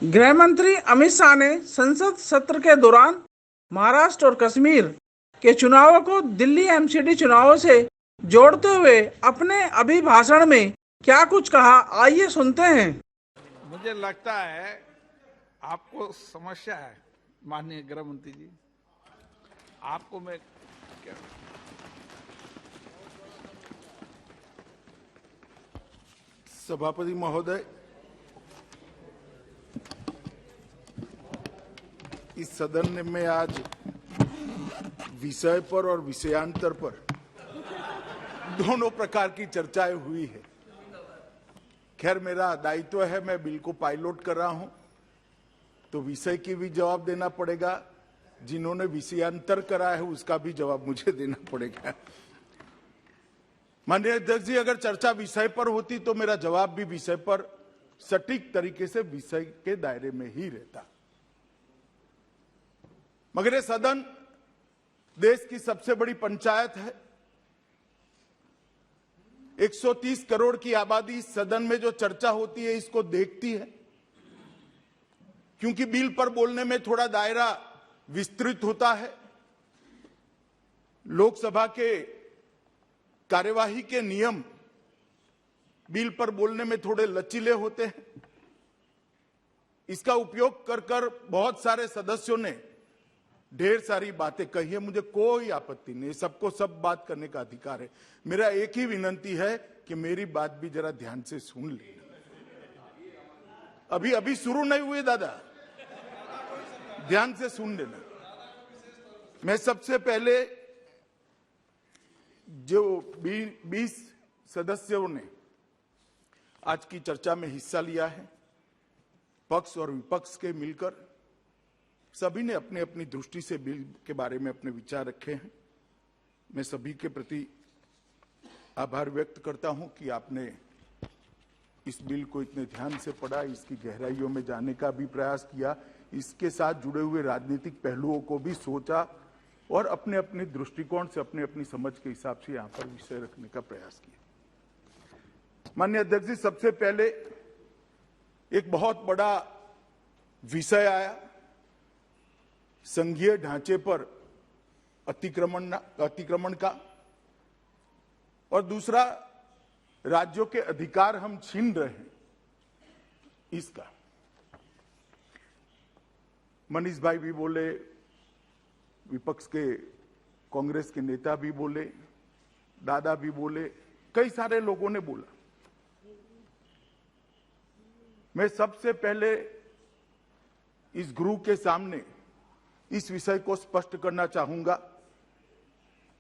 गृह मंत्री अमित शाह ने संसद सत्र के दौरान महाराष्ट्र और कश्मीर के चुनावों को दिल्ली एमसीडी चुनावों से जोड़ते हुए अपने अभिभाषण में क्या कुछ कहा, आइए सुनते हैं। मुझे लगता है आपको समस्या है माननीय गृह मंत्री जी। आपको मैं क्या सभापति महोदय, इस सदन में आज विषय पर और विषयांतर पर दोनों प्रकार की चर्चाएं हुई है। खैर, मेरा दायित्व है, मैं बिल को पायलट कर रहा हूं, तो विषय की भी जवाब देना पड़ेगा, जिन्होंने विषयांतर करा है उसका भी जवाब मुझे देना पड़ेगा। माननीय अध्यक्ष जी, अगर चर्चा विषय पर होती तो मेरा जवाब भी विषय पर सटीक तरीके से विषय के दायरे में ही रहता। मगर ये सदन देश की सबसे बड़ी पंचायत है। 130 करोड़ की आबादी इस सदन में जो चर्चा होती है इसको देखती है, क्योंकि बिल पर बोलने में थोड़ा दायरा विस्तृत होता है। लोकसभा के कार्यवाही के नियम बिल पर बोलने में थोड़े लचीले होते हैं। इसका उपयोग कर कर बहुत सारे सदस्यों ने ढेर सारी बातें कही है। मुझे कोई आपत्ति नहीं, सबको सब बात करने का अधिकार है। मेरा एक ही विनंती है कि मेरी बात भी जरा ध्यान से सुन ले। अभी शुरू नहीं हुए दादा, ध्यान से सुन लेना। मैं सबसे पहले जो 20 सदस्यों ने आज की चर्चा में हिस्सा लिया है, पक्ष और विपक्ष के मिलकर सभी ने अपनी अपनी दृष्टि से बिल के बारे में अपने विचार रखे हैं। मैं सभी के प्रति आभार व्यक्त करता हूं कि आपने इस बिल को इतने ध्यान से पढ़ा, इसकी गहराइयों में जाने का भी प्रयास किया, इसके साथ जुड़े हुए राजनीतिक पहलुओं को भी सोचा और अपने अपने दृष्टिकोण से अपनी अपनी समझ के हिसाब से यहां पर विषय रखने का प्रयास किया। माननीय अध्यक्ष जी, सबसे पहले एक बहुत बड़ा विषय आया, संघीय ढांचे पर अतिक्रमण का, और दूसरा राज्यों के अधिकार हम छीन रहे हैं इसका। मनीष भाई भी बोले, विपक्ष के कांग्रेस के नेता भी बोले, दादा भी बोले, कई सारे लोगों ने बोला। मैं सबसे पहले इस गृह के सामने इस विषय को स्पष्ट करना चाहूंगा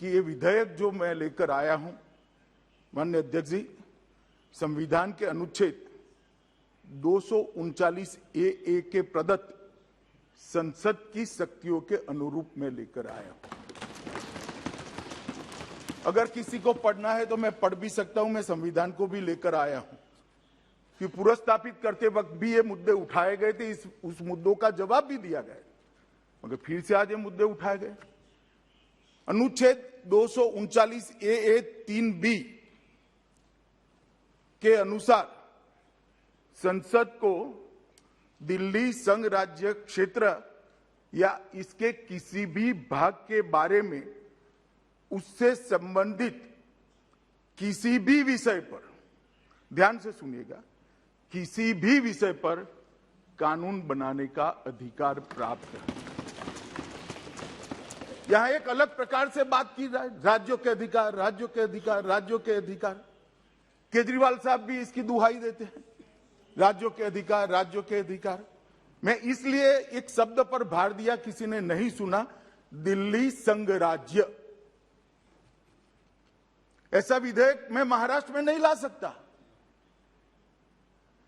कि ये विधेयक जो मैं लेकर आया हूं, माननीय अध्यक्ष जी, संविधान के अनुच्छेद 239 ए के प्रदत्त संसद की शक्तियों के अनुरूप में लेकर आया हूं। अगर किसी को पढ़ना है तो मैं पढ़ भी सकता हूं, मैं संविधान को भी लेकर आया हूं कि पुनर्स्थापित करते वक्त भी ये मुद्दे उठाए गए थे, उस मुद्दों का जवाब भी दिया गया, मगर फिर से आज ये मुद्दे उठाए गए। अनुच्छेद 239 ए 3B के अनुसार संसद को दिल्ली संघ राज्य क्षेत्र या इसके किसी भी भाग के बारे में उससे संबंधित किसी भी विषय पर, ध्यान से सुनिएगा, किसी भी विषय पर कानून बनाने का अधिकार प्राप्त है। यहां एक अलग प्रकार से बात की जाए, राज्यों के अधिकार, राज्यों के अधिकार, राज्यों के अधिकार। केजरीवाल साहब भी इसकी दुहाई देते हैं, राज्यों के अधिकार, राज्यों के अधिकार। मैं इसलिए एक शब्द पर भार दिया, किसी ने नहीं सुना, दिल्ली संघ राज्य। ऐसा विधेयक मैं महाराष्ट्र में नहीं ला सकता,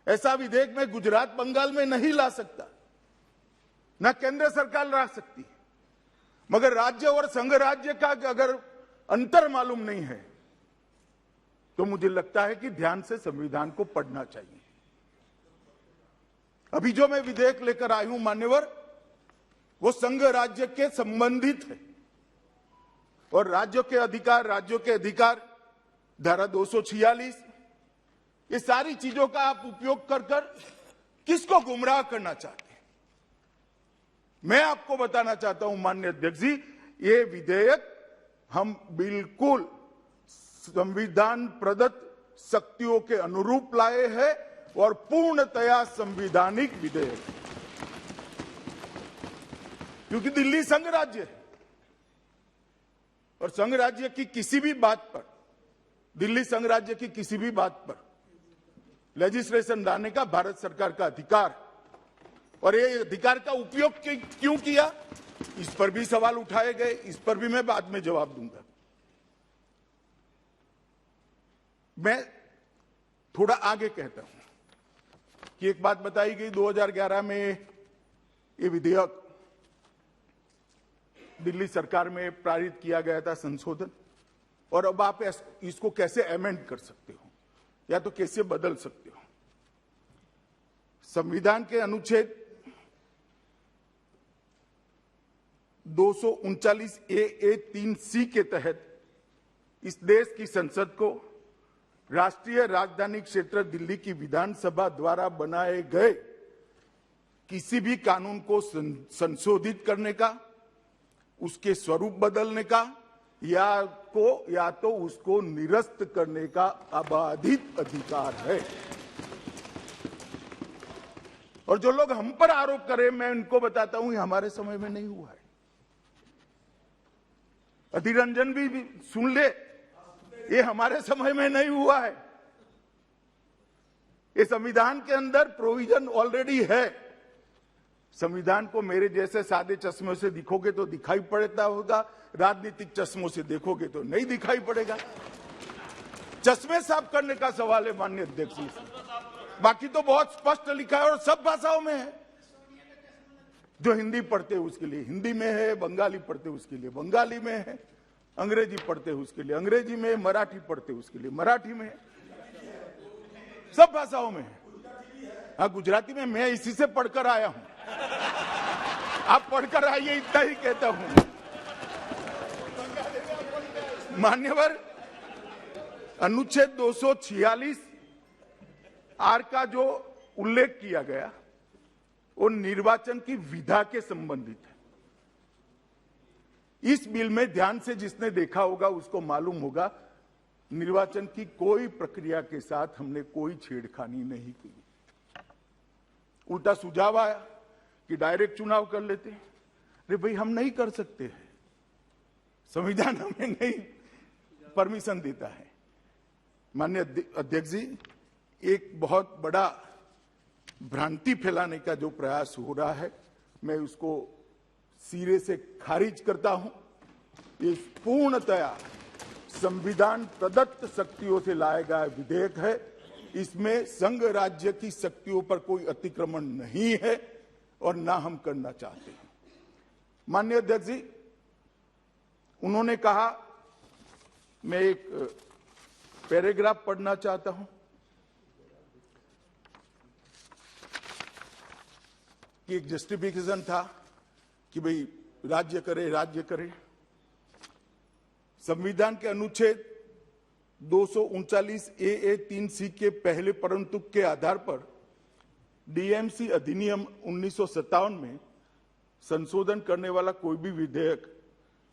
ऐसा विधेयक मैं गुजरात बंगाल में नहीं ला सकता, ना केंद्र सरकार ला सकती है। मगर राज्य और संघ राज्य का अगर अंतर मालूम नहीं है तो मुझे लगता है कि ध्यान से संविधान को पढ़ना चाहिए। अभी जो मैं विधेयक लेकर आई हूं मान्यवर, वो संघ राज्य के संबंधित है, और राज्यों के अधिकार धारा 246, ये सारी चीजों का आप उपयोग कर किसको गुमराह करना चाहते हैं? मैं आपको बताना चाहता हूं माननीय अध्यक्ष जी, ये विधेयक हम बिल्कुल संविधान प्रदत्त शक्तियों के अनुरूप लाए हैं और पूर्णतया संवैधानिक विधेयक है, क्योंकि दिल्ली संघ राज्य है और संघ राज्य की किसी भी बात पर, दिल्ली संघ राज्य की किसी भी बात पर लेजिस्लेशन लाने का भारत सरकार का अधिकार, और ये अधिकार का उपयोग क्यों किया, इस पर भी सवाल उठाए गए, इस पर भी मैं बाद में जवाब दूंगा। मैं थोड़ा आगे कहता हूं कि एक बात बताई गई 2011 में ये विधेयक दिल्ली सरकार में पारित किया गया था संशोधन, और अब आप इसको कैसे अमेंड कर सकते हो या तो कैसे बदल सकते हो। संविधान के अनुच्छेद 239A3C के तहत इस देश की संसद को राष्ट्रीय राजधानी क्षेत्र दिल्ली की विधानसभा द्वारा बनाए गए किसी भी कानून को संशोधित करने का, उसके स्वरूप बदलने का या तो उसको निरस्त करने का अबाधित अधिकार है। और जो लोग हम पर आरोप करें, मैं उनको बताता हूं, ये हमारे समय में नहीं हुआ है। अधीर रंजन भी सुन ले, ये हमारे समय में नहीं हुआ है। ये संविधान के अंदर प्रोविजन ऑलरेडी है। संविधान को मेरे जैसे सादे चश्मों से दिखोगे तो दिखाई पड़ता होगा, राजनीतिक चश्मों से देखोगे तो नहीं दिखाई पड़ेगा। चश्मे साफ करने का सवाल है माननीय अध्यक्ष जी, बाकी तो बहुत स्पष्ट लिखा है और सब भाषाओं में है। जो हिंदी पढ़ते हैं उसके लिए हिंदी में है, बंगाली पढ़ते हैं उसके लिए बंगाली में है, अंग्रेजी पढ़ते हैं उसके लिए अंग्रेजी में, मराठी पढ़ते हैं उसके लिए मराठी में है, सब भाषाओं में है। हाँ, गुजराती में मैं इसी से पढ़कर आया हूं, आप पढ़कर आइए, इतना ही कहता हूं। मान्यवर, अनुच्छेद 246 आर का जो उल्लेख किया गया वो निर्वाचन की विधा के संबंधित है। इस बिल में ध्यान से जिसने देखा होगा उसको मालूम होगा, निर्वाचन की कोई प्रक्रिया के साथ हमने कोई छेड़खानी नहीं की। उल्टा सुझाव आया कि डायरेक्ट चुनाव कर लेते। अरे भाई, हम नहीं कर सकते हैं, संविधान हमें नहीं परमिशन देता है। माननीय अध्यक्ष जी, एक बहुत बड़ा भ्रांति फैलाने का जो प्रयास हो रहा है, मैं उसको सिरे से खारिज करता हूं। ये पूर्णतया संविधान प्रदत्त शक्तियों से लाया गया विधेयक है। इसमें संघ राज्य की शक्तियों पर कोई अतिक्रमण नहीं है और ना हम करना चाहते हैं। माननीय अध्यक्ष जी, उन्होंने कहा, मैं एक पैराग्राफ पढ़ना चाहता हूं कि एक जस्टिफिकेशन था कि भाई राज्य करे। संविधान के अनुच्छेद 239A3C के पहले परंतुक के आधार पर डीएमसी अधिनियम 1957 में संशोधन करने वाला कोई भी विधेयक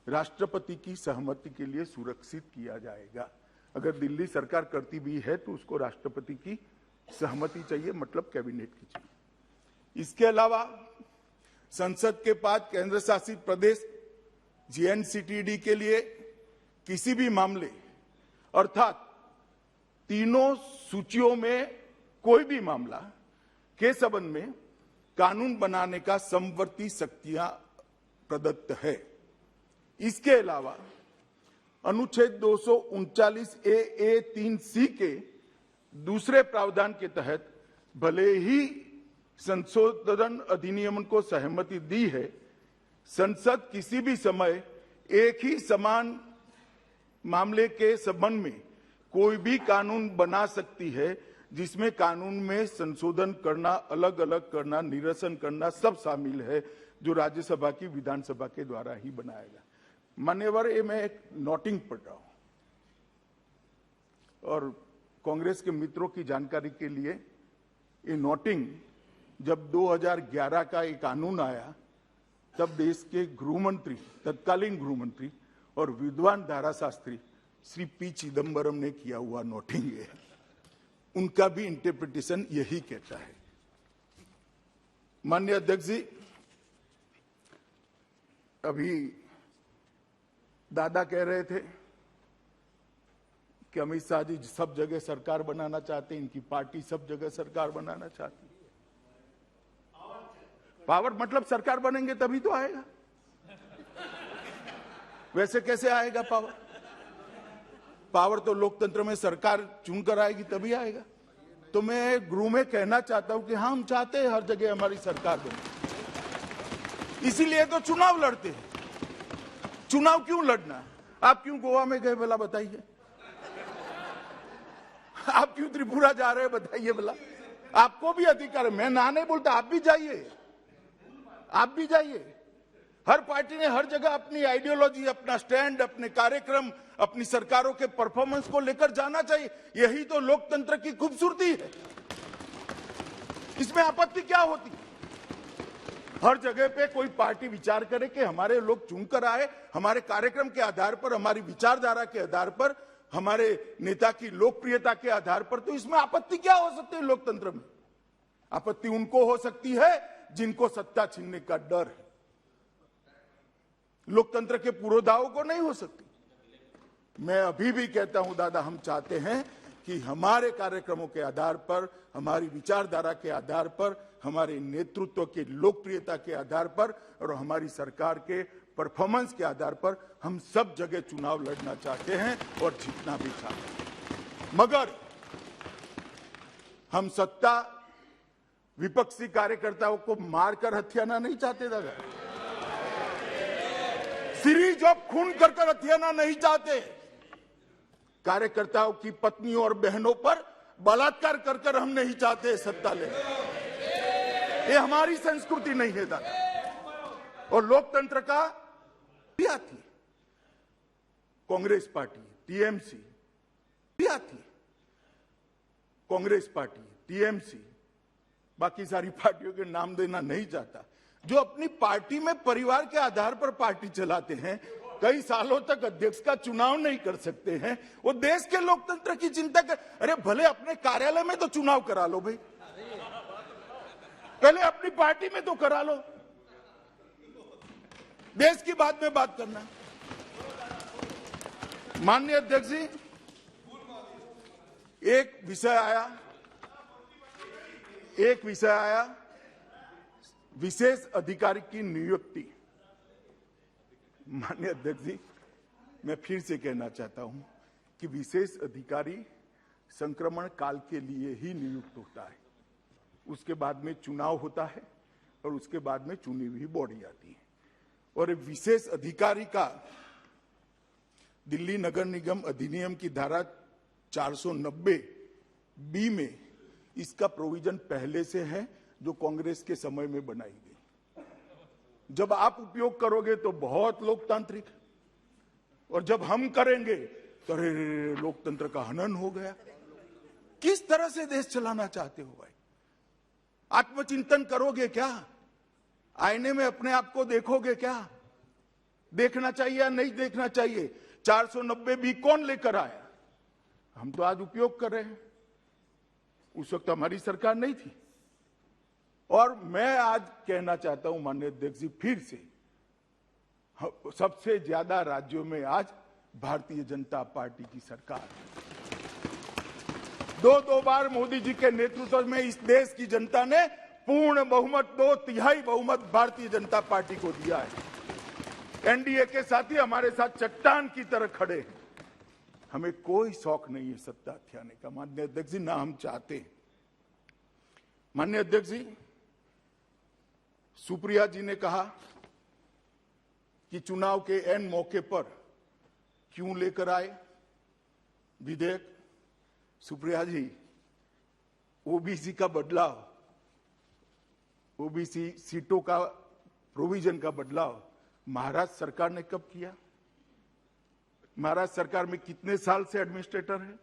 राष्ट्रपति की सहमति के लिए सुरक्षित किया जाएगा। अगर दिल्ली सरकार करती भी है तो उसको राष्ट्रपति की सहमति चाहिए, मतलब कैबिनेट की चाहिए। इसके अलावा संसद के पास केंद्र शासित प्रदेश जेएनसीटीडी के लिए किसी भी मामले अर्थात तीनों सूचियों में कोई भी मामला के संबंध में कानून बनाने का समवर्ती शक्तियां प्रदत्त है। इसके अलावा अनुच्छेद 239A3C के दूसरे प्रावधान के तहत भले ही संशोधन अधिनियम को सहमति दी है, संसद किसी भी समय एक ही समान मामले के संबंध में कोई भी कानून बना सकती है, जिसमें कानून में संशोधन करना, अलग अलग करना, निरसन करना सब शामिल है, जो राज्यसभा की विधानसभा के द्वारा ही बनाएगा। मान्यवर, ये मैं एक नोटिंग पढ़ रहा हूं और कांग्रेस के मित्रों की जानकारी के लिए ये नोटिंग जब 2011 का एक कानून आया तब देश के गृहमंत्री, तत्कालीन गृहमंत्री और विद्वान धाराशास्त्री श्री पी चिदम्बरम ने किया हुआ नोटिंग है, उनका भी इंटरप्रिटेशन यही कहता है। माननीय अध्यक्ष जी, अभी दादा कह रहे थे कि अमित शाह जी सब जगह सरकार बनाना चाहते हैं, इनकी पार्टी सब जगह सरकार बनाना चाहती है। पावर मतलब सरकार बनेंगे तभी तो आएगा, वैसे कैसे आएगा पावर? पावर तो लोकतंत्र में सरकार चुनकर आएगी तभी आएगा। तो मैं गृह में कहना चाहता हूं कि हाँ, हम चाहते हैं हर जगह हमारी सरकार बने, इसीलिए तो चुनाव लड़ते हैं। चुनाव क्यों लड़ना? आप क्यों गोवा में गए भला बताइए? आप क्यों त्रिपुरा जा रहे हैं बताइए भला? आपको भी अधिकार है, मैं ना नहीं बोलता, आप भी जाइए, आप भी जाइए। हर पार्टी ने हर जगह अपनी आइडियोलॉजी, अपना स्टैंड, अपने कार्यक्रम, अपनी सरकारों के परफॉर्मेंस को लेकर जाना चाहिए। यही तो लोकतंत्र की खूबसूरती है, इसमें आपत्ति क्या होती? हर जगह पे कोई पार्टी विचार करे कि हमारे लोग चुनकर आए, हमारे कार्यक्रम के आधार पर, हमारी विचारधारा के आधार पर, हमारे नेता की लोकप्रियता के आधार पर, तो इसमें आपत्ति क्या हो सकती है? लोकतंत्र में आपत्ति उनको हो सकती है जिनको सत्ता छीनने का डर है, लोकतंत्र के पुरोधाओं को नहीं हो सकती। मैं अभी भी कहता हूं दादा, हम चाहते हैं कि हमारे कार्यक्रमों के आधार पर, हमारी विचारधारा के आधार पर, हमारे नेतृत्व की लोकप्रियता के आधार पर और हमारी सरकार के परफॉर्मेंस के आधार पर हम सब जगह चुनाव लड़ना चाहते हैं और जीतना भी चाहते हैं। मगर हम सत्ता विपक्षी कार्यकर्ताओं को मारकर हत्याना नहीं चाहते दादा, सीरीज ऑफ खून कर हत्याना नहीं चाहते, कार्यकर्ताओं की पत्नियों और बहनों पर बलात्कार कर हम नहीं चाहते सत्ता लेना। ये हमारी संस्कृति नहीं है दादा। और लोकतंत्र का भी आती है, कांग्रेस पार्टी, टीएमसी भी आती है, कांग्रेस पार्टी, टीएमसी, बाकी सारी पार्टियों के नाम देना नहीं चाहता, जो अपनी पार्टी में परिवार के आधार पर पार्टी चलाते हैं, कई सालों तक अध्यक्ष का चुनाव नहीं कर सकते हैं, वो देश के लोकतंत्र की चिंता कर। अरे भले अपने कार्यालय में तो चुनाव करा लो भाई, पहले अपनी पार्टी में तो करा लो, देश की बात में बात करना। माननीय अध्यक्ष जी, एक विषय आया विशेष अधिकारी की नियुक्ति। माननीय अध्यक्ष जी, मैं फिर से कहना चाहता हूं कि विशेष अधिकारी संक्रमण काल के लिए ही नियुक्त होता है, उसके बाद में चुनाव होता है और उसके बाद में चुनी हुई बॉडी आती है। और विशेष अधिकारी का दिल्ली नगर निगम अधिनियम की धारा 490B में इसका प्रोविजन पहले से है, जो कांग्रेस के समय में बनाई गई। जब आप उपयोग करोगे तो बहुत लोकतांत्रिक, और जब हम करेंगे तो लोकतंत्र का हनन हो गया। किस तरह से देश चलाना चाहते हो भाई? आत्मचिंतन करोगे क्या? आईने में अपने आप को देखोगे क्या? देखना चाहिए या नहीं देखना चाहिए? 490B कौन लेकर आया? हम तो आज उपयोग कर रहे हैं, उस वक्त हमारी सरकार नहीं थी। और मैं आज कहना चाहता हूं माननीय अध्यक्ष जी, फिर से सबसे ज्यादा राज्यों में आज भारतीय जनता पार्टी की सरकार है। दो बार मोदी जी के नेतृत्व में इस देश की जनता ने पूर्ण बहुमत, 2/3 बहुमत भारतीय जनता पार्टी को दिया है। एनडीए के साथी हमारे साथ चट्टान की तरह खड़े हैं। हमें कोई शौक नहीं है सत्ता हथियाने का माननीय अध्यक्ष जी, ना हम चाहते हैं। माननीय अध्यक्ष जी, सुप्रिया जी ने कहा कि चुनाव के एन मौके पर क्यों लेकर आए विधेयक। सुप्रिया जी, ओबीसी का बदलाव, ओबीसी सीटों का प्रोविजन का बदलाव महाराष्ट्र सरकार ने कब किया? महाराष्ट्र सरकार में कितने साल से एडमिनिस्ट्रेटर है?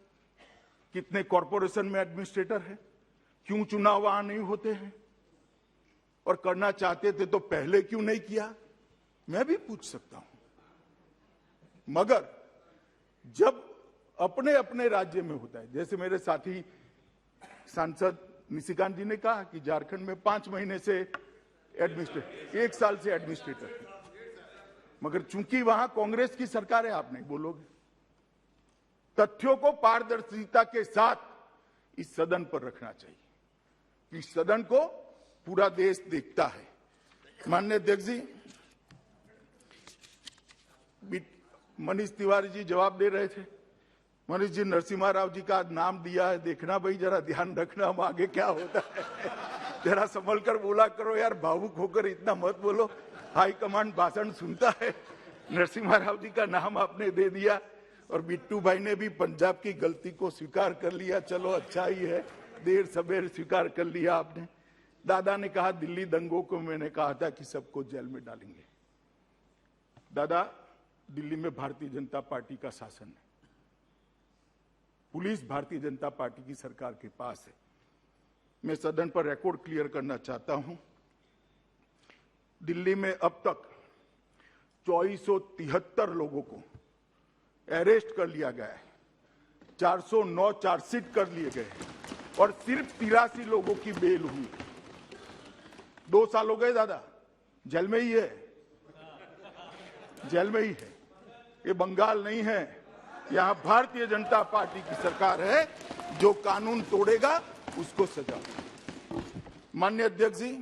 कितने कॉरपोरेशन में एडमिनिस्ट्रेटर है? क्यों चुनाव वहां नहीं होते हैं? और करना चाहते थे तो पहले क्यों नहीं किया, मैं भी पूछ सकता हूं। मगर जब अपने अपने राज्य में होता है, जैसे मेरे साथी सांसद निशिकांत जी ने कहा कि झारखंड में 5 महीने से एडमिनिस्ट्रेटर, 1 साल से एडमिनिस्ट्रेटर, मगर चूंकि वहां कांग्रेस की सरकार है, आप नहीं बोलोगे। तथ्यों को पारदर्शिता के साथ इस सदन पर रखना चाहिए। इस सदन को पूरा देश देखता है। माननीय अध्यक्ष जी, मनीष तिवारी जी जवाब दे रहे थे। मनीष जी, नरसिम्हा राव जी का नाम दिया है, देखना भाई, जरा ध्यान रखना हम आगे क्या होता है। जरा संभल कर बोला करो यार, भावुक होकर इतना मत बोलो। हाई कमांड भाषण सुनता है। नरसिम्हा राव जी का नाम आपने दे दिया और बिट्टू भाई ने भी पंजाब की गलती को स्वीकार कर लिया। चलो अच्छा ही है, देर सवेर स्वीकार कर लिया आपने। दादा ने कहा दिल्ली दंगों को मैंने कहा था कि सबको जेल में डालेंगे। दादा, दिल्ली में भारतीय जनता पार्टी का शासन है, पुलिस भारतीय जनता पार्टी की सरकार के पास है। मैं सदन पर रिकॉर्ड क्लियर करना चाहता हूं, दिल्ली में अब तक 2473 लोगों को अरेस्ट कर लिया गया है, 409 चार्जशीट कर लिए गए और सिर्फ 83 लोगों की बेल हुई। 2 साल हो गए दादा, जेल में ही है, जेल में ही है। ये बंगाल नहीं है, यहां भारतीय जनता पार्टी की सरकार है। जो कानून तोड़ेगा उसको सजा। माननीय अध्यक्ष जी,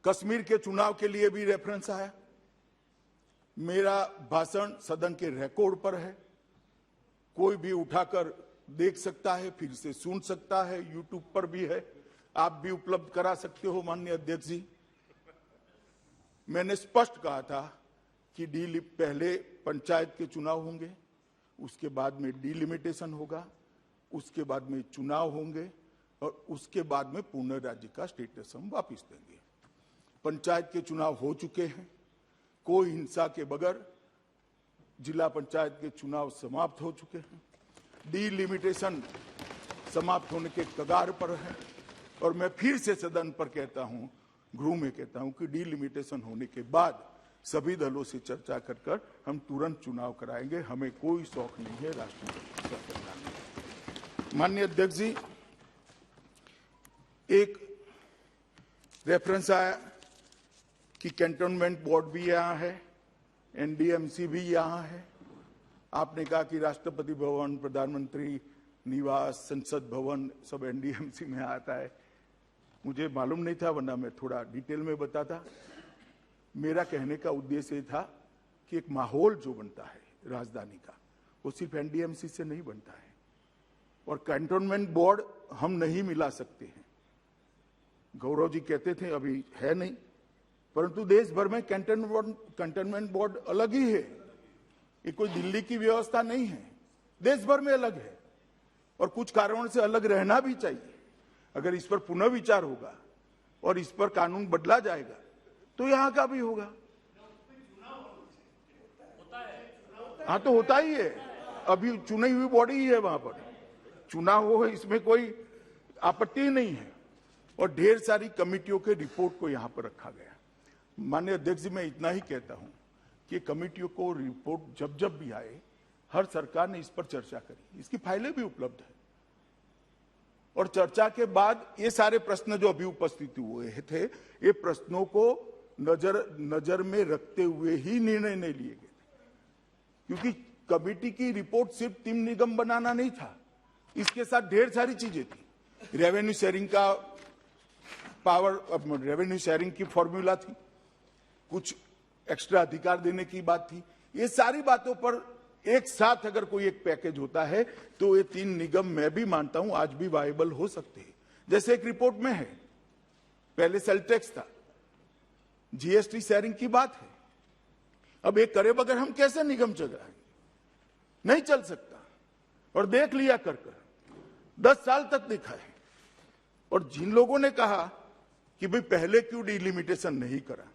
कश्मीर के चुनाव के लिए भी रेफरेंस आया। मेरा भाषण सदन के रिकॉर्ड पर है, कोई भी उठाकर देख सकता है, फिर से सुन सकता है, यूट्यूब पर भी है, आप भी उपलब्ध करा सकते हो। माननीय अध्यक्ष जी, मैंने स्पष्ट कहा था कि पहले पंचायत के चुनाव होंगे, उसके बाद में डिलिमिटेशन होगा, उसके बाद में चुनाव होंगे और उसके बाद में पूर्ण राज्य का स्टेटस हम वापस देंगे। पंचायत के चुनाव हो चुके हैं, कोई हिंसा के बगैर जिला पंचायत के चुनाव समाप्त हो चुके हैं। डिलिमिटेशन समाप्त होने के कगार पर है और मैं फिर से सदन पर कहता हूं, गृह में कहता हूं कि डिलिमिटेशन होने के बाद सभी दलों से चर्चा कर हम तुरंत चुनाव कराएंगे। हमें कोई शौक नहीं है राष्ट्रपति शासन लाने। माननीय अध्यक्ष जी, एक रेफरेंस आया कि कैंटोनमेंट बोर्ड भी यहाँ है, एनडीएमसी भी यहाँ है। आपने कहा कि राष्ट्रपति भवन, प्रधानमंत्री निवास, संसद भवन सब एनडीएमसी में आता है। मुझे मालूम नहीं था, वरना मैं थोड़ा डिटेल में बताता। मेरा कहने का उद्देश्य ये था कि एक माहौल जो बनता है राजधानी का, वो सिर्फ एनडीएमसी से नहीं बनता है। और कैंटोनमेंट बोर्ड हम नहीं मिला सकते हैं। गौरव जी कहते थे अभी है नहीं, परंतु देश भर में कैंटोनमेंट बोर्ड अलग ही है। ये कोई दिल्ली की व्यवस्था नहीं है, देश भर में अलग है और कुछ कारणों से अलग रहना भी चाहिए। अगर इस पर पुनः विचार होगा और इस पर कानून बदला जाएगा तो यहां का भी होगा। हाँ, तो होता ही है, अभी चुनी हुई बॉडी ही है, वहां पर चुनाव हो, इसमें कोई आपत्ति नहीं है। और ढेर सारी कमिटियों के रिपोर्ट को यहां पर रखा गया। माननीय अध्यक्ष जी, मैं इतना ही कहता हूं कि कमिटियों को रिपोर्ट जब जब भी आए, हर सरकार ने इस पर चर्चा करी, इसकी फाइलें भी उपलब्ध है। और चर्चा के बाद ये सारे प्रश्न जो अभी उपस्थित हुए थे, ये प्रश्नों को नजर में रखते हुए ही निर्णय नहीं लिए गए, क्योंकि कमेटी की रिपोर्ट सिर्फ 3 निगम बनाना नहीं था, इसके साथ ढेर सारी चीजें थी। रेवेन्यू शेयरिंग का पावर, रेवेन्यू शेयरिंग की फॉर्मूला थी, कुछ एक्स्ट्रा अधिकार देने की बात थी। ये सारी बातों पर एक साथ अगर कोई एक पैकेज होता है तो ये 3 निगम मैं भी मानता हूं आज भी वायबल हो सकते हैं। जैसे एक रिपोर्ट में है, पहले सेल टैक्स था, जीएसटी शेयरिंग की बात है। अब एक करे बगैर हम कैसे निगम चलाएंगे? नहीं चल सकता। और देख लिया कर 10 साल तक देखा है। और जिन लोगों ने कहा कि भाई पहले क्यों डिलिमिटेशन नहीं करा,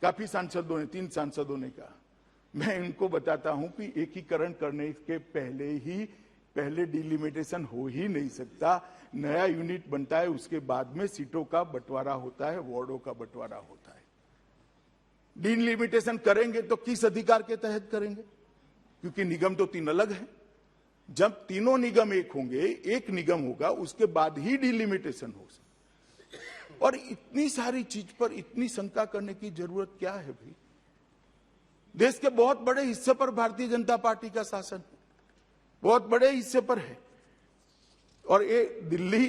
काफी सांसदों ने, 3 सांसदों ने कहा, मैं इनको बताता हूं कि एकीकरण करने के पहले डिलिमिटेशन हो ही नहीं सकता। नया यूनिट बनता है, उसके बाद में सीटों का बंटवारा होता है, वार्डों का बंटवारा होता है। डिलिमिटेशन करेंगे तो किस अधिकार के तहत करेंगे? क्योंकि निगम तो 3 अलग हैं। जब तीनों निगम एक होंगे, एक निगम होगा, उसके बाद ही डिलिमिटेशन हो सकता। और इतनी सारी चीज पर इतनी शंका करने की जरूरत क्या है भाई? देश के बहुत बड़े हिस्से पर भारतीय जनता पार्टी का शासन है, बहुत बड़े हिस्से पर है। और ये दिल्ली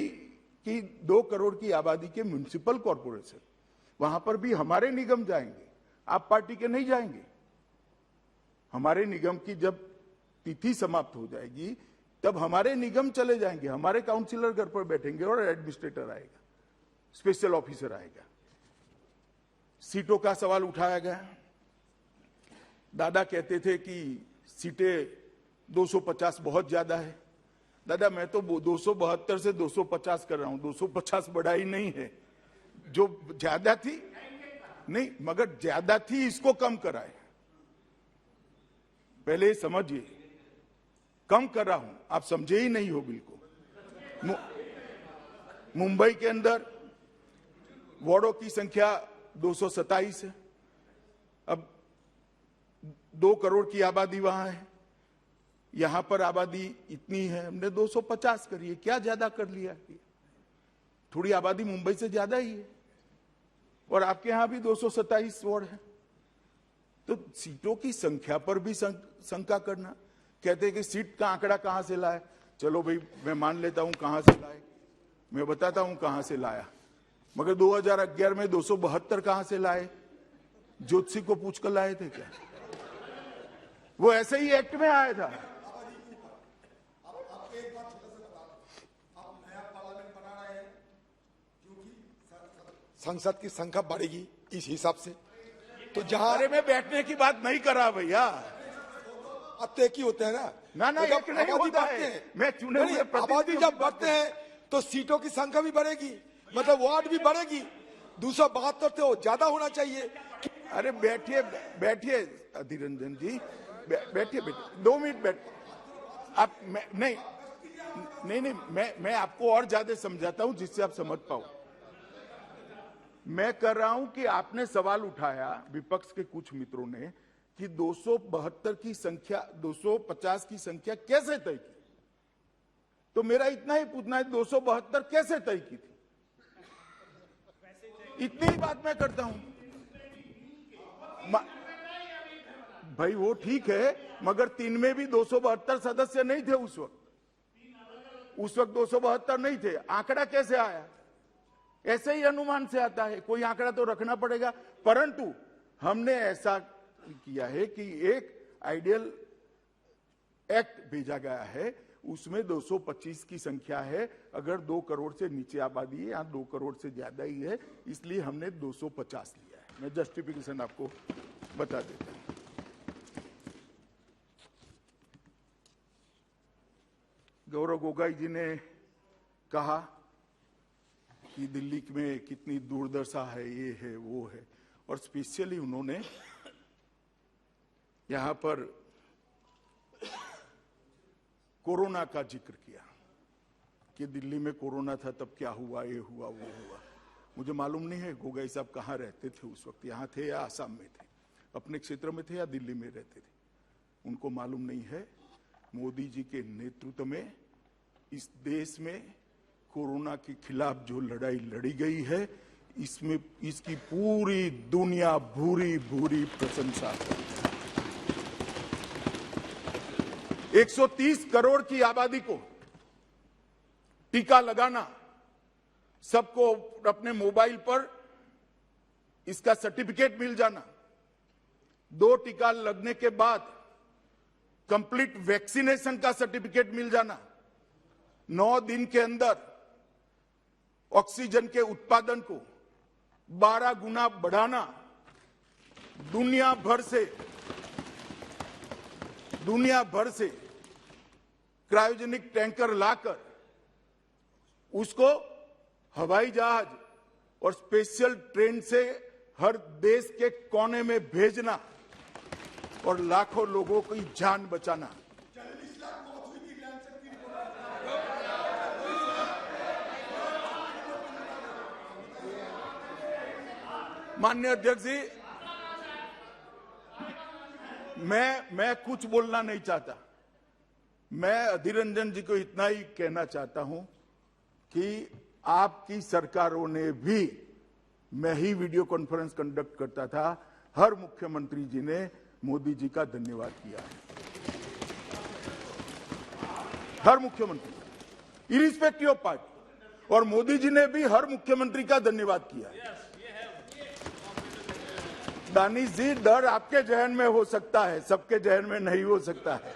की 2 करोड़ की आबादी के म्युनिसिपल कॉर्पोरेशन, वहां पर भी हमारे निगम जाएंगे, आप पार्टी के नहीं जाएंगे। हमारे निगम की जब तिथि समाप्त हो जाएगी तब हमारे निगम चले जाएंगे, हमारे काउंसिलर घर पर बैठेंगे और एडमिनिस्ट्रेटर आएगा, स्पेशल ऑफिसर आएगा। सीटों का सवाल उठाया गया। दादा कहते थे कि सीटें 250 बहुत ज्यादा है। दादा मैं तो 272 से 250 कर रहा हूं, 250 बढ़ाई नहीं है, जो ज्यादा थी नहीं, मगर ज्यादा थी इसको कम कराए। पहले समझिए, कम कर रहा हूं, आप समझे ही नहीं हो बिल्कुल। मुंबई के अंदर वार्डों की संख्या 227 है। अब 2 करोड़ की आबादी वहां है, यहां पर आबादी इतनी है, हमने 250 करी है। क्या ज्यादा कर लिया? थोड़ी आबादी मुंबई से ज्यादा ही है, और आपके यहां भी 227 वार्ड है। तो सीटों की संख्या पर भी शंका करना। कहते हैं कि सीट का आंकड़ा कहां से लाए? चलो भाई, मैं मान लेता हूं कहां से लाए, मैं बताता हूं कहां से लाया। मगर 2011 में 272 कहां से लाए? ज्योतिषी को पूछकर लाए थे क्या? वो ऐसे ही एक्ट में आया था। संसद की संख्या बढ़ेगी इस हिसाब से, तो जहां अरे मैं बैठने की बात नहीं कर रहा भैया, अब तय की होते हैं ना ना एक नहीं होता है। मैं चुने हुए आबादी जब बढ़ते हैं तो सीटों की संख्या भी बढ़ेगी, मतलब वार्ड भी बढ़ेगी। 272 तो ज्यादा होना चाहिए। अरे बैठिए बैठिए अधीर रंजन जी, बैठिए 2 मिनट बैठ। आप नहीं, मैं आपको और ज्यादा समझाता हूं जिससे आप समझ पाओ। मैं कर रहा हूं कि आपने सवाल उठाया, विपक्ष के कुछ मित्रों ने, कि 272 की संख्या, 250 की संख्या कैसे तय की? तो मेरा इतना ही पूछना है, 272 कैसे तय की थी? इतनी ही बात मैं करता हूं भाई। वो ठीक है, मगर 3 में भी 272 सदस्य नहीं थे उस वक्त 272 नहीं थे। आंकड़ा कैसे आया? ऐसे ही अनुमान से आता है, कोई आंकड़ा तो रखना पड़ेगा। परंतु हमने ऐसा किया है कि एक आइडियल एक्ट भेजा गया है, उसमें 225 की संख्या है। अगर 2 करोड़ से नीचे आबादी है, यहाँ 2 करोड़ से ज्यादा ही है, इसलिए हमने 250 लिया है। मैं जस्टिफिकेशन आपको बता देता हूं। गौरव गोगोई जी ने कहा कि दिल्ली में कितनी दुर्दशा है, ये है वो है, और स्पेशली उन्होंने यहां पर कोरोना का जिक्र किया कि दिल्ली में कोरोना था तब क्या हुआ, ये हुआ वो हुआ। मुझे मालूम नहीं है गोगोई साहब कहाँ रहते थे उस वक्त, यहाँ थे या आसाम में थे, अपने क्षेत्र में थे या दिल्ली में रहते थे, उनको मालूम नहीं है। मोदी जी के नेतृत्व में इस देश में कोरोना के खिलाफ जो लड़ाई लड़ी गई है, इसमें इसकी पूरी दुनिया भूरी भूरी प्रशंसा करती है। 130 करोड़ की आबादी को टीका लगाना, सबको अपने मोबाइल पर इसका सर्टिफिकेट मिल जाना, 2 टीका लगने के बाद कंप्लीट वैक्सीनेशन का सर्टिफिकेट मिल जाना, 9 दिन के अंदर ऑक्सीजन के उत्पादन को 12 गुना बढ़ाना, दुनिया भर से क्रायोजेनिक टैंकर लाकर उसको हवाई जहाज और स्पेशल ट्रेन से हर देश के कोने में भेजना और लाखों लोगों की जान बचाना। माननीय अध्यक्ष जी, मैं कुछ बोलना नहीं चाहता। मैं अधीर रंजन जी को इतना ही कहना चाहता हूं कि आपकी सरकारों ने भी, मैं ही वीडियो कॉन्फ्रेंस कंडक्ट करता था, हर मुख्यमंत्री जी ने मोदी जी का धन्यवाद किया है। हर मुख्यमंत्री, इरिस्पेक्टिव ऑफ पार्टी, और मोदी जी ने भी हर मुख्यमंत्री का धन्यवाद किया है। दानिश जी, डर आपके जहन में हो सकता है, सबके जहन में नहीं हो सकता है।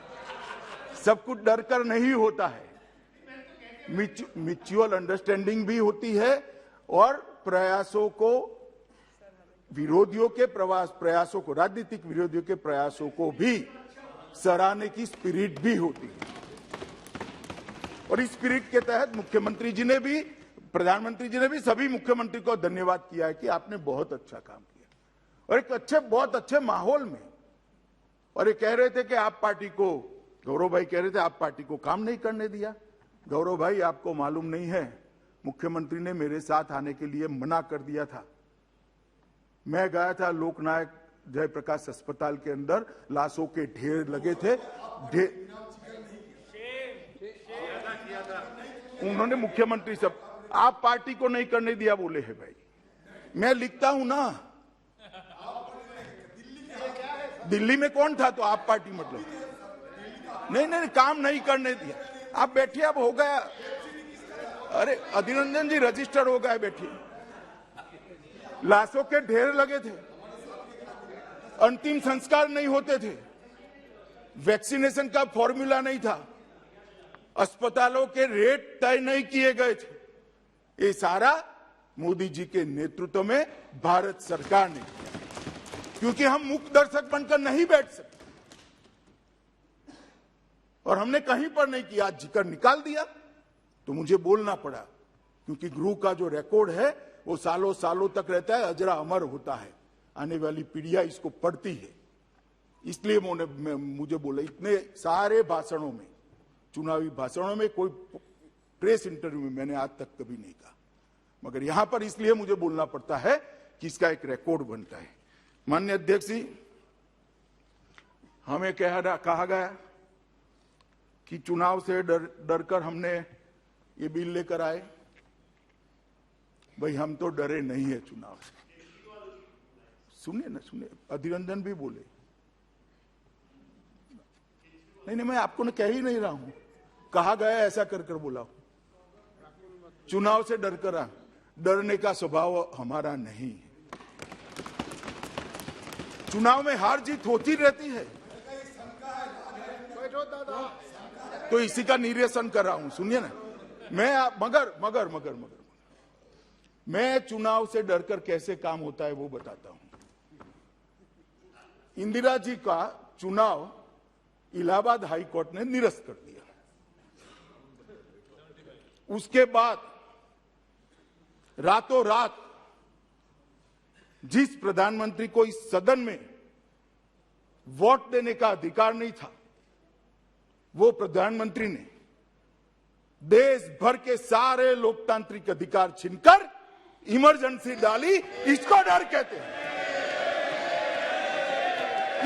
सब कुछ डर कर नहीं होता है। म्यूचुअल अंडरस्टैंडिंग भी होती है और प्रयासों को, विरोधियों के प्रयासों को, राजनीतिक विरोधियों के प्रयासों को भी सराहने की स्पिरिट भी होती है। और इस स्पिरिट के तहत मुख्यमंत्री जी ने भी, प्रधानमंत्री जी ने भी सभी मुख्यमंत्री को धन्यवाद किया है कि आपने बहुत अच्छा काम किया और एक बहुत अच्छे माहौल में। और ये कह रहे थे कि आप पार्टी को, गौरव भाई कह रहे थे आप पार्टी को काम नहीं करने दिया। गौरव भाई, आपको मालूम नहीं है, मुख्यमंत्री ने मेरे साथ आने के लिए मना कर दिया था। मैं गया था लोकनायक जयप्रकाश अस्पताल के अंदर, लाशों के ढेर लगे थे। उन्होंने मुख्यमंत्री सब, आप पार्टी को नहीं करने दिया बोले हैं भाई। मैं लिखता हूं ना, दिल्ली में कौन था तो आप पार्टी, मतलब नहीं, काम नहीं करने दिया। आप बैठिए, अब हो गया। अरे अधीर रंजन जी, रजिस्टर हो गया, बैठिए। लाशों के ढेर लगे थे, अंतिम संस्कार नहीं होते थे, वैक्सीनेशन का फॉर्मूला नहीं था, अस्पतालों के रेट तय नहीं किए गए थे। ये सारा मोदी जी के नेतृत्व में भारत सरकार ने किया, क्योंकि हम मूक दर्शक बनकर नहीं बैठ सकते। और हमने कहीं पर नहीं किया, जिक्र निकाल दिया तो मुझे बोलना पड़ा, क्योंकि गुरु का जो रिकॉर्ड है वो सालों सालों तक रहता है, अजरा अमर होता है। आने वाली पीढ़ियां इसको पढ़ती है, इसलिए मुझे बोला। इतने सारे भाषणों में, चुनावी भाषणों में, कोई प्रेस इंटरव्यू में मैंने आज तक कभी नहीं कहा, मगर यहां पर इसलिए मुझे बोलना पड़ता है कि इसका एक रिकॉर्ड बनता है। माननीय अध्यक्ष जी, हमें कहा गया कि चुनाव से डरकर हमने ये बिल लेकर आए। भाई, हम तो डरे नहीं है चुनाव से। सुनिए ना, सुनिए, अधीर रंजन भी बोले। नहीं, मैं आपको कह ही नहीं रहा हूं, कहा गया ऐसा कर बोला। चुनाव से डरने का स्वभाव हमारा नहीं है। चुनाव में हार जीत होती रहती है, तो इसी का निरीक्षण कर रहा हूं। सुनिए ना, मगर मैं चुनाव से डरकर कैसे काम होता है वो बताता हूं। इंदिरा जी का चुनाव इलाहाबाद हाई कोर्ट ने निरस्त कर दिया। उसके बाद रातों रात जिस प्रधानमंत्री को इस सदन में वोट देने का अधिकार नहीं था, वो प्रधानमंत्री ने देश भर के सारे लोकतांत्रिक अधिकार छीनकर इमरजेंसी डाली। इसको डर कहते हैं,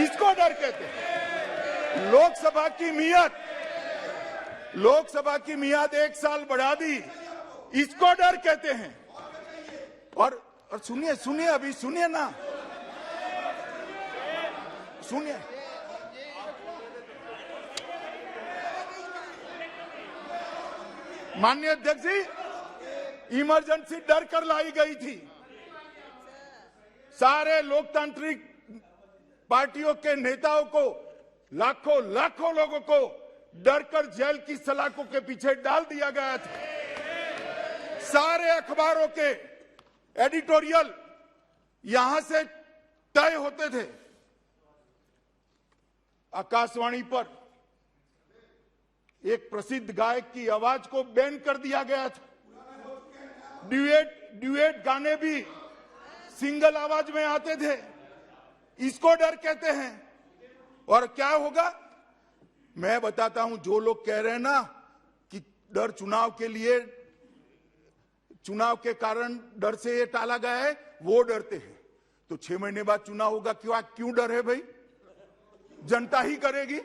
इसको डर कहते हैं। लोकसभा की मियाद 1 साल बढ़ा दी, इसको डर कहते हैं। और सुनिए, अभी सुनिए ना, सुनिए। माननीय अध्यक्ष जी, इमरजेंसी डर कर लाई गई थी। सारे लोकतांत्रिक पार्टियों के नेताओं को, लाखों लोगों को डरकर जेल की सलाखों के पीछे डाल दिया गया था। सारे अखबारों के एडिटोरियल यहां से तय होते थे। आकाशवाणी पर एक प्रसिद्ध गायक की आवाज को बैन कर दिया गया था। ड्यूएट गाने भी सिंगल आवाज में आते थे। इसको डर कहते हैं। और क्या होगा मैं बताता हूं। जो लोग कह रहे हैं ना कि डर चुनाव के कारण डर से ये टाला गया है, वो डरते हैं। तो 6 महीने बाद चुनाव होगा, क्यों डर है भाई? जनता ही करेगी।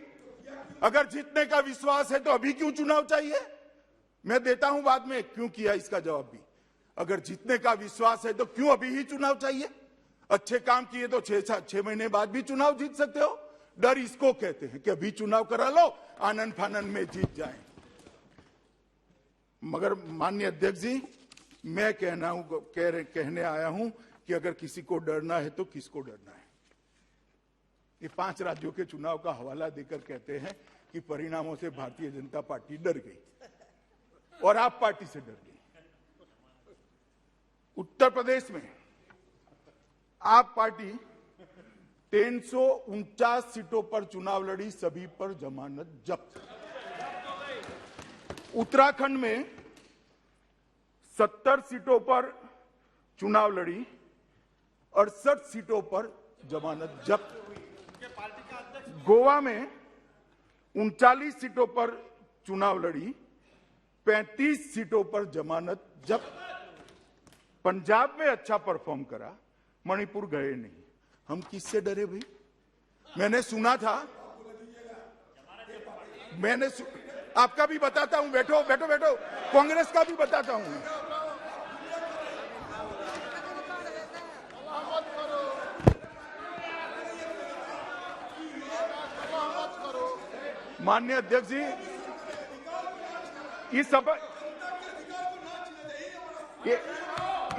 अगर जीतने का विश्वास है तो अभी क्यों चुनाव चाहिए? मैं देता हूं बाद में क्यों किया इसका जवाब भी। अगर जीतने का विश्वास है तो क्यों अभी ही चुनाव चाहिए? अच्छे काम किए तो 6 महीने बाद भी चुनाव जीत सकते हो। डर इसको कहते हैं कि अभी चुनाव करा लो, आनंद फानंद में जीत जाएं। मगर माननीय अध्यक्ष जी, मैं कहने आया हूं कि अगर किसी को डरना है तो किसको डरना है? ये 5 राज्यों के चुनाव का हवाला देकर कहते हैं कि परिणामों से भारतीय जनता पार्टी डर गई और आप पार्टी से डर गई। उत्तर प्रदेश में आप पार्टी 349 सीटों पर चुनाव लड़ी, सभी पर जमानत जब्त। उत्तराखंड में 70 सीटों पर चुनाव लड़ी, 68 सीटों पर जमानत जब्त। गोवा में 39 सीटों पर चुनाव लड़ी, 35 सीटों पर जमानत जब्त। पंजाब में अच्छा परफॉर्म करा, मणिपुर गए नहीं। हम किससे डरे भाई? मैंने सुना था, आपका भी बताता हूं, बैठो बैठो बैठो, कांग्रेस का भी बताता हूं। माननीय अध्यक्ष जी,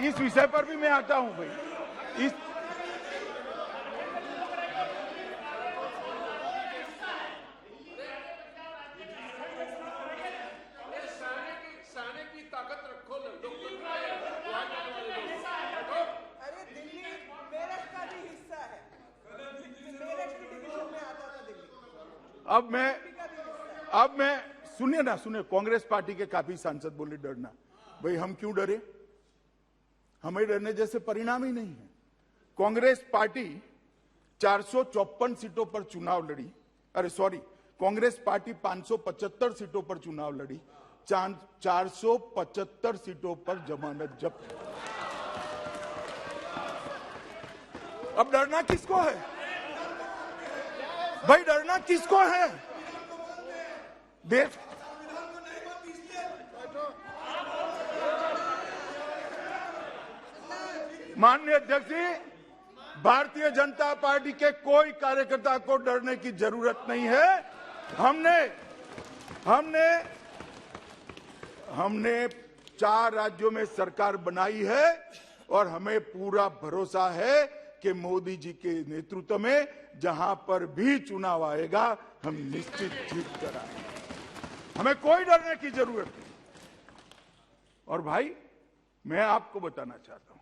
इस विषय पर भी मैं आता हूं भाई। अब मैं सुनिए ना, कांग्रेस पार्टी के काफी सांसद बोले डरना। भाई हम क्यों डरे? हमें डरने जैसे परिणाम ही नहीं है। कांग्रेस पार्टी 454 सीटों पर चुनाव लड़ी, कांग्रेस पार्टी 575 सीटों पर चुनाव लड़ी, 475 सीटों पर जमानत जब्त। अब डरना किसको है भाई? डरना किसको है? देश माननीय अध्यक्ष जी, भारतीय जनता पार्टी के कोई कार्यकर्ता को डरने की जरूरत नहीं है। हमने 4 राज्यों में सरकार बनाई है और हमें पूरा भरोसा है कि मोदी जी के नेतृत्व में जहां पर भी चुनाव आएगा हम निश्चित जीत कर आएंगे। हमें कोई डरने की जरूरत नहीं। और भाई मैं आपको बताना चाहता हूं,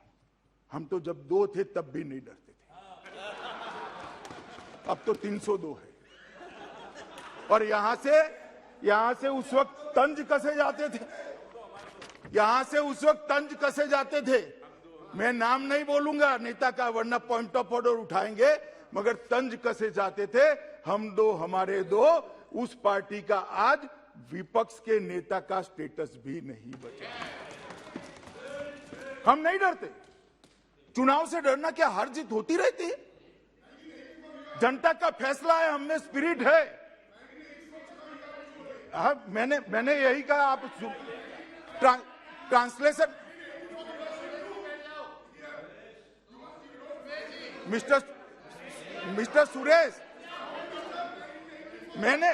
हम तो जब 2 थे तब भी नहीं डरते थे, अब तो 302 है। और यहां से उस वक्त तंज कसे जाते थे, मैं नाम नहीं बोलूंगा नेता का वरना पॉइंट ऑफ ऑर्डर उठाएंगे, मगर तंज कसे जाते थे। हम 2 हमारे 2, उस पार्टी का आज विपक्ष के नेता का स्टेटस भी नहीं बचा। हम नहीं डरते। चुनाव से डरना क्या हार जीत होती रहती है? जनता का फैसला है, हमने स्पिरिट है। मैंने यही कहा। आप ट्रांसलेशन मिस्टर सुरेश, मैंने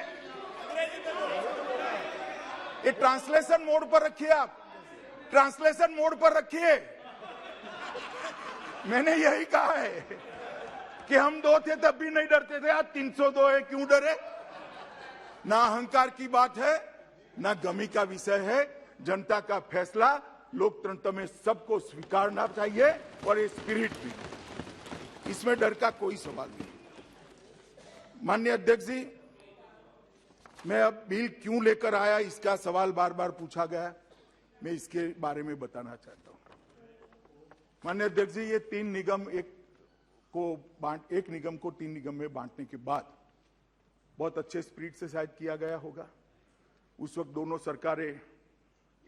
ये ट्रांसलेशन मोड पर रखिए, आप ट्रांसलेशन मोड पर रखिए। मैंने यही कहा है कि हम 2 थे तब भी नहीं डरते थे, आज 302 है, क्यों डरे? ना अहंकार की बात है, ना गमी का विषय है। जनता का फैसला लोकतंत्र में सबको स्वीकारना चाहिए और ये स्पिरिट भी, इसमें डर का कोई सवाल नहीं। माननीय अध्यक्ष जी, मैं अब बिल क्यों लेकर आया इसका सवाल बार बार पूछा गया, मैं इसके बारे में बताना चाहता हूं। माननीय अध्यक्ष जी, ये 3 निगम एक निगम को 3 निगम में बांटने के बाद बहुत अच्छे स्पिरिट से शायद किया गया होगा। उस वक्त दोनों सरकारें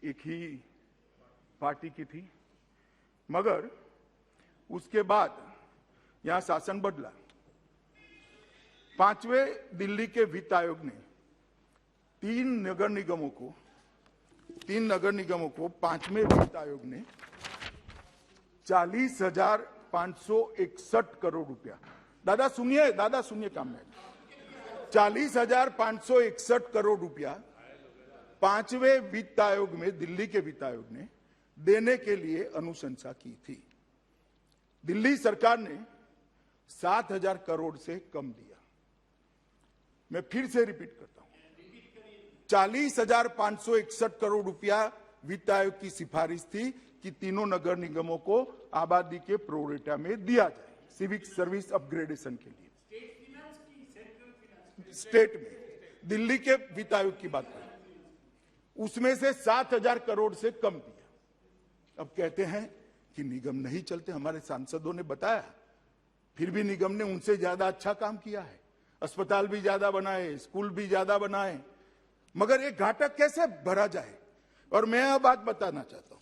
एक ही पार्टी की थी, मगर उसके बाद यहां शासन बदला। 5वें दिल्ली के वित्त आयोग ने 3 नगर निगमों को 5वें वित्त आयोग ने 40,561 करोड़ रुपया, दादा सुनिए काम में, 40,561 करोड़ रुपया 5वें वित्त आयोग में, दिल्ली के वित्त आयोग ने देने के लिए अनुशंसा की थी। दिल्ली सरकार ने 7,000 करोड़ से कम दिया। मैं फिर से रिपीट करता हूं, 40,561 करोड़ रुपया वित्त आयोग की सिफारिश थी कि तीनों नगर निगमों को आबादी के प्रोरेटा में दिया जाए सिविक सर्विस अपग्रेडेशन के लिए। स्टेट में दिल्ली के वित्त आयोग की बात करें, उसमें से 7,000 करोड़ से कम दिया। अब कहते हैं कि निगम नहीं चलते, हमारे सांसदों ने बताया, फिर भी निगम ने उनसे ज्यादा अच्छा काम किया है। अस्पताल भी ज्यादा बनाए, स्कूल भी ज्यादा बनाए, मगर ये घाटा कैसे भरा जाए। और मैं यह बात बताना चाहता हूं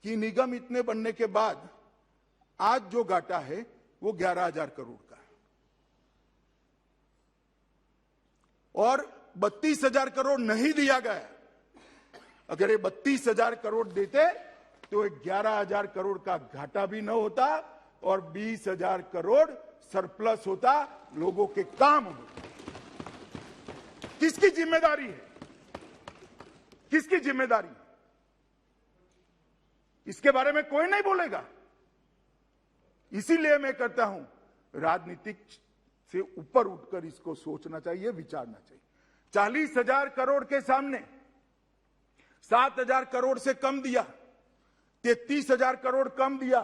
कि निगम इतने बनने के बाद आज जो घाटा है वो 11,000 करोड़ का है, और 32,000 करोड़ नहीं दिया गया। अगर ये 32,000 करोड़ देते तो 11,000 करोड़ का घाटा भी न होता और 20,000 करोड़ सरप्लस होता, लोगों के काम होते। किसकी जिम्मेदारी है? किसकी जिम्मेदारी? इसके बारे में कोई नहीं बोलेगा। इसीलिए मैं कहता हूं, राजनीतिक से ऊपर उठकर इसको सोचना चाहिए, विचारना चाहिए। 40,000 करोड़ के सामने 7,000 करोड़ से कम दिया, 33,000 करोड़ कम दिया,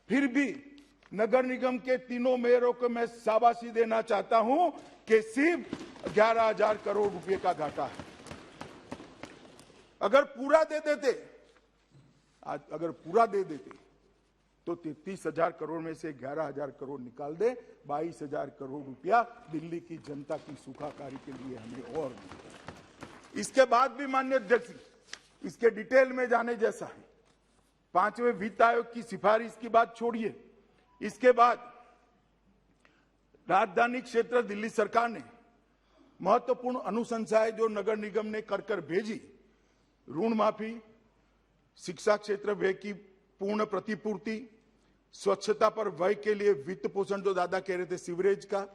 फिर भी नगर निगम के तीनों मेयरों को मैं शाबाशी देना चाहता हूं कि सिर्फ 11,000 करोड़ रुपए का घाटा है। अगर पूरा दे देते तो 33,000 करोड़ में से 11,000 करोड़ निकाल दे, 22,000 करोड़ रुपया दिल्ली की जनता की सुखाकारी के लिए हमें और मिलेगा। इसके बाद भी माननीय अध्यक्ष, इसके डिटेल में जाने जैसा है। 5वें वित्त आयोग की सिफारिश की बात छोड़िए, इसके बाद राजधानी क्षेत्र दिल्ली सरकार ने महत्वपूर्ण अनुशंसाएं जो नगर निगम ने कर भेजी, ऋण माफी, शिक्षा क्षेत्र व्यय की पूर्ण प्रतिपूर्ति, स्वच्छता पर व्यय के लिए वित्त पोषण, जो दादा कह रहे थे सीवरेज का,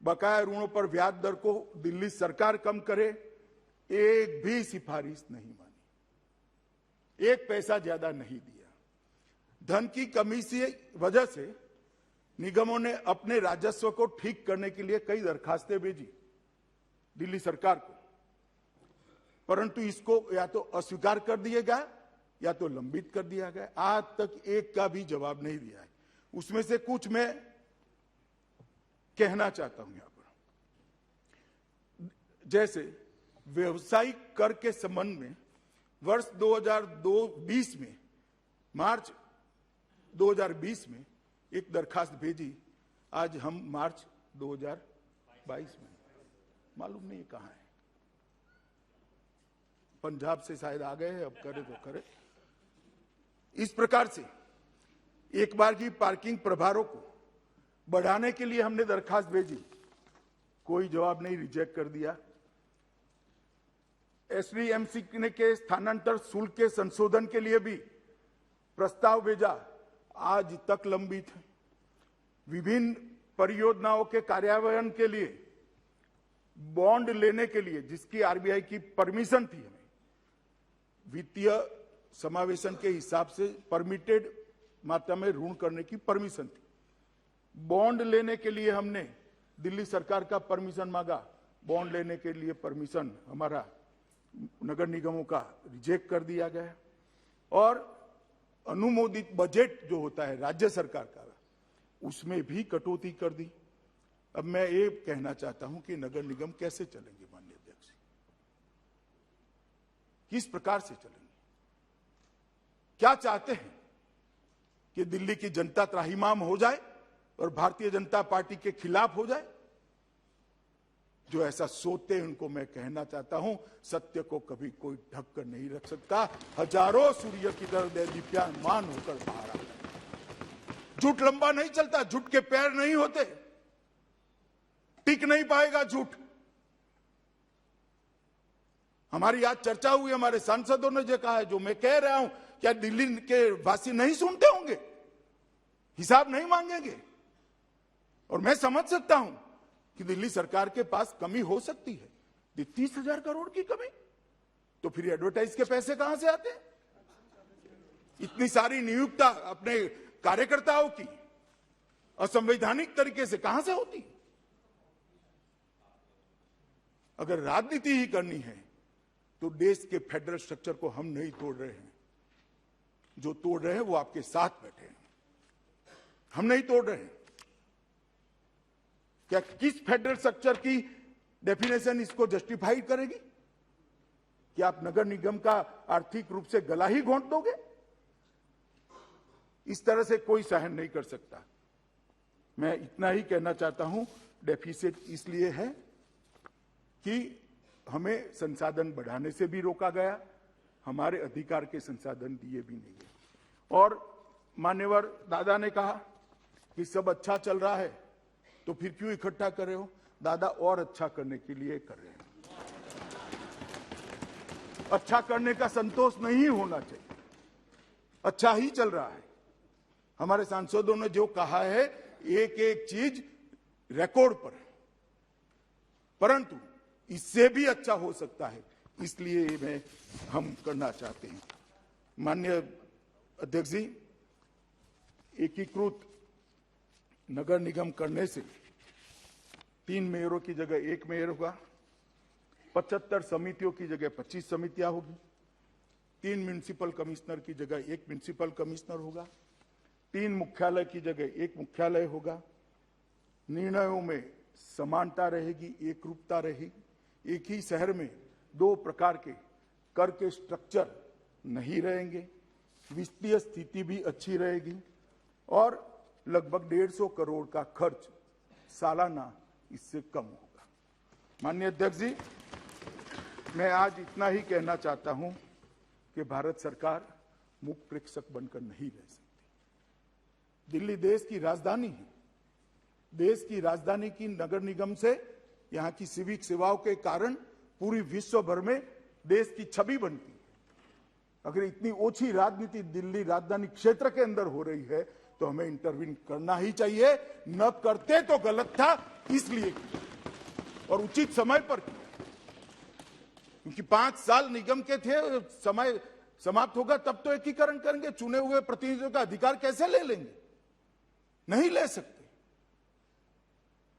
बकाया ऋणों पर ब्याज दर को दिल्ली सरकार कम करे, एक भी सिफारिश नहीं मानी, एक पैसा ज्यादा नहीं दिया। धन की कमी की वजह से निगमों ने अपने राजस्व को ठीक करने के लिए कई दरखास्तें भेजी दिल्ली सरकार को, परंतु इसको या तो अस्वीकार कर दिया गया या तो लंबित कर दिया गया। आज तक एक का भी जवाब नहीं दिया है। उसमें से कुछ मैं कहना चाहता हूं यहां पर, जैसे व्यवसायिक कर के संबंध में वर्ष 2020 में, मार्च 2020 में एक दरखास्त भेजी, आज हम मार्च 2022 में, मालूम नहीं कहां है, पंजाब से शायद आ गए हैं, अब करे तो करे। इस प्रकार से एक बार की पार्किंग प्रभारों को बढ़ाने के लिए हमने दरखास्त भेजी, कोई जवाब नहीं, रिजेक्ट कर दिया। एसडीएमसी ने के स्थानांतर शुल्क के संशोधन के लिए भी प्रस्ताव भेजा, आज तक लंबित है। विभिन्न परियोजनाओं के कार्यान्वयन के लिए बॉन्ड लेने के लिए, जिसकी आरबीआई की परमिशन थी, हमें वित्तीय समावेशन के हिसाब से परमिटेड मात्रा में ऋण करने की परमिशन थी, बॉन्ड लेने के लिए हमने दिल्ली सरकार का परमिशन मांगा, बॉन्ड लेने के लिए परमिशन हमारा नगर निगमों का रिजेक्ट कर दिया गया। और अनुमोदित बजट जो होता है राज्य सरकार का, उसमें भी कटौती कर दी। अब मैं ये कहना चाहता हूं कि नगर निगम कैसे चलेंगे माननीय अध्यक्ष, किस प्रकार से चलेंगे? क्या चाहते हैं कि दिल्ली की जनता त्राहिमाम हो जाए और भारतीय जनता पार्टी के खिलाफ हो जाए? जो ऐसा सोचते हैं उनको मैं कहना चाहता हूं, सत्य को कभी कोई ढक कर नहीं रख सकता। हजारों सूर्य की तरह दीप्यमान होकर बाहर आ झूठ लंबा नहीं चलता, झूठ के पैर नहीं होते, टिक नहीं पाएगा झूठ। हमारी आज चर्चा हुई, हमारे सांसदों ने जो कहा है, जो मैं कह रहा हूं, क्या दिल्ली के वासी नहीं सुनते होंगे, हिसाब नहीं मांगेंगे? और मैं समझ सकता हूं कि दिल्ली सरकार के पास कमी हो सकती है, 30,000 करोड़ की कमी, तो फिर एडवर्टाइज के पैसे कहां से आते हैं? इतनी सारी नियुक्ता अपने कार्यकर्ताओं की असंवैधानिक तरीके से कहां से होती? अगर राजनीति ही करनी है तो देश के फेडरल स्ट्रक्चर को हम नहीं तोड़ रहे हैं, जो तोड़ रहे हैं वो आपके साथ बैठे हैं, हम नहीं तोड़ रहे हैं। क्या किस फेडरल स्ट्रक्चर की डेफिनेशन इसको जस्टिफाइड करेगी कि आप नगर निगम का आर्थिक रूप से गला ही घोंट दोगे? इस तरह से कोई सहन नहीं कर सकता। मैं इतना ही कहना चाहता हूं, डेफिसिट इसलिए है कि हमें संसाधन बढ़ाने से भी रोका गया, हमारे अधिकार के संसाधन दिए भी नहीं है। और मान्यवर दादा ने कहा कि सब अच्छा चल रहा है तो फिर क्यों इकट्ठा कर रहे हो? दादा और अच्छा करने के लिए कर रहे हैं। अच्छा करने का संतोष नहीं होना चाहिए, अच्छा ही चल रहा है। हमारे सांसदों ने जो कहा है, एक एक चीज रिकॉर्ड पर है, परंतु इससे भी अच्छा हो सकता है, इसलिए मैं हम करना चाहते हैं। माननीय अध्यक्ष जी, एकीकृत नगर निगम करने से 3 मेयरों की जगह 1 मेयर होगा, 75 समितियों की जगह 25 समितियां होगी, 3 म्युनिसिपल कमिश्नर की जगह 1 म्युनिसिपल कमिश्नर होगा, 3 मुख्यालय की जगह 1 मुख्यालय होगा। निर्णयों में समानता रहेगी, एकरूपता रहेगी। एक ही शहर में 2 प्रकार के कर के स्ट्रक्चर नहीं रहेंगे, वित्तीय स्थिति भी अच्छी रहेगी और लगभग 150 करोड़ का खर्च सालाना इससे कम होगा। माननीय अध्यक्ष जी, मैं आज इतना ही कहना चाहता हूं कि भारत सरकार मुख्य प्रेक्षक बनकर नहीं रह सकती। दिल्ली देश की राजधानी है, देश की राजधानी की नगर निगम से यहां की सिविक सेवाओं के कारण पूरी विश्व भर में देश की छवि बनती है। अगर इतनी ओछी राजनीति दिल्ली राजधानी क्षेत्र के अंदर हो रही है तो हमें इंटरवीन करना ही चाहिए। न करते तो गलत था, इसलिए किया और उचित समय पर किया, क्योंकि 5 साल निगम के थे, समय समाप्त होगा तब तो एकीकरण करेंगे। चुने हुए प्रतिनिधियों का अधिकार कैसे ले लेंगे? नहीं ले सकते।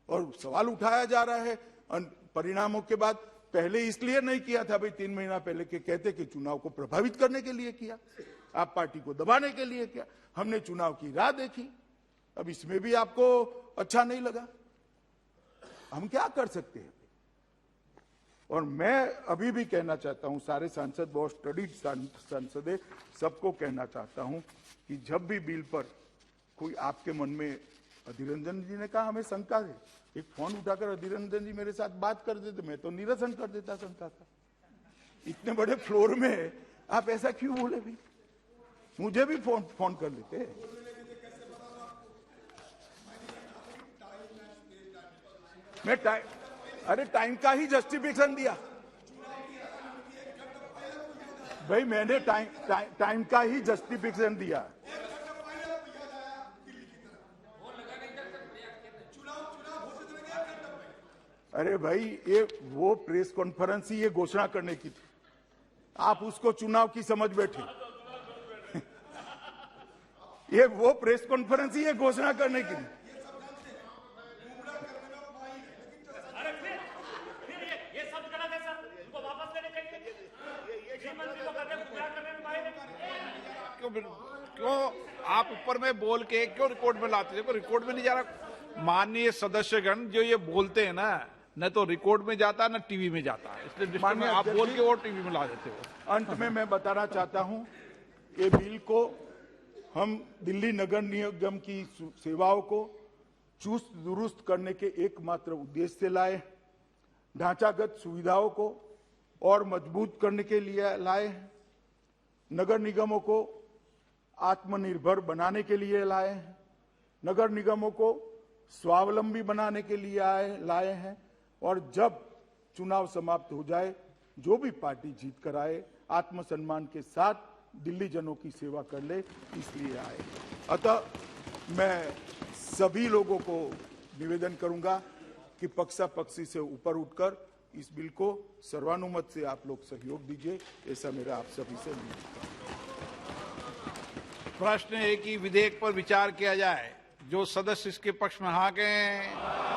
और सवाल उठाया जा रहा है परिणामों के बाद, पहले इसलिए नहीं किया था भाई, 3 महीना पहले के कहते कि चुनाव को प्रभावित करने के लिए किया, आप पार्टी को दबाने के लिए किया। हमने चुनाव की राह देखी, अब इसमें भी आपको अच्छा नहीं लगा, हम क्या कर सकते हैं? और मैं अभी भी कहना चाहता हूं, सारे सांसद बहुत स्टडीड सांसद है, सबको कहना चाहता हूं कि जब भी बिल पर कोई आपके मन में, अधीर रंजन जी ने कहा हमें शंका है, एक फोन उठाकर अधीर रंजन जी मेरे साथ बात कर देते, मैं तो निरसन कर देता शंका का। इतने बड़े फ्लोर में आप ऐसा क्यों बोले? भी मुझे भी फोन कर लेते। मैं टाइम का ही जस्टिफिकेशन दिया भाई, मैंने टाइम का ही जस्टिफिकेशन दिया। अरे भाई, ये वो प्रेस कॉन्फ्रेंस ही ये घोषणा करने की थी, आप उसको चुनाव की समझ बैठे। ये वो प्रेस कॉन्फ्रेंस ही ये घोषणा करने की थी। क्यों आप ऊपर में बोल के क्यों रिकॉर्ड में लाते? देखो रिकॉर्ड में नहीं जा रहा। माननीय सदस्यगण जो ये बोलते हैं ना, न तो रिकॉर्ड में जाता न टीवी में जाता, इसलिए माननीय आप बोल के और टीवी में ला देते हो। अंत में मैं बताना चाहता हूं, ये बिल को हम दिल्ली नगर निगम की सेवाओं को चुस्त दुरुस्त करने के एकमात्र उद्देश्य से लाए, ढांचागत सुविधाओं को और मजबूत करने के लिए लाए, नगर निगमों को आत्मनिर्भर बनाने के लिए लाए, नगर निगमों को स्वावलंबी बनाने के लिए लाए हैं और जब चुनाव समाप्त हो जाए जो भी पार्टी जीत कर आए आत्मसम्मान के साथ दिल्ली जनों की सेवा कर ले, इसलिए आए। अतः मैं सभी लोगों को निवेदन करूंगा कि पक्षापक्षी से ऊपर उठकर इस बिल को सर्वानुमत से आप लोग सहयोग दीजिए, ऐसा मेरा आप सभी से निवेदन है। प्रश्न है कि विधेयक पर विचार किया जाए। जो सदस्य इसके पक्ष में हाँ कहें,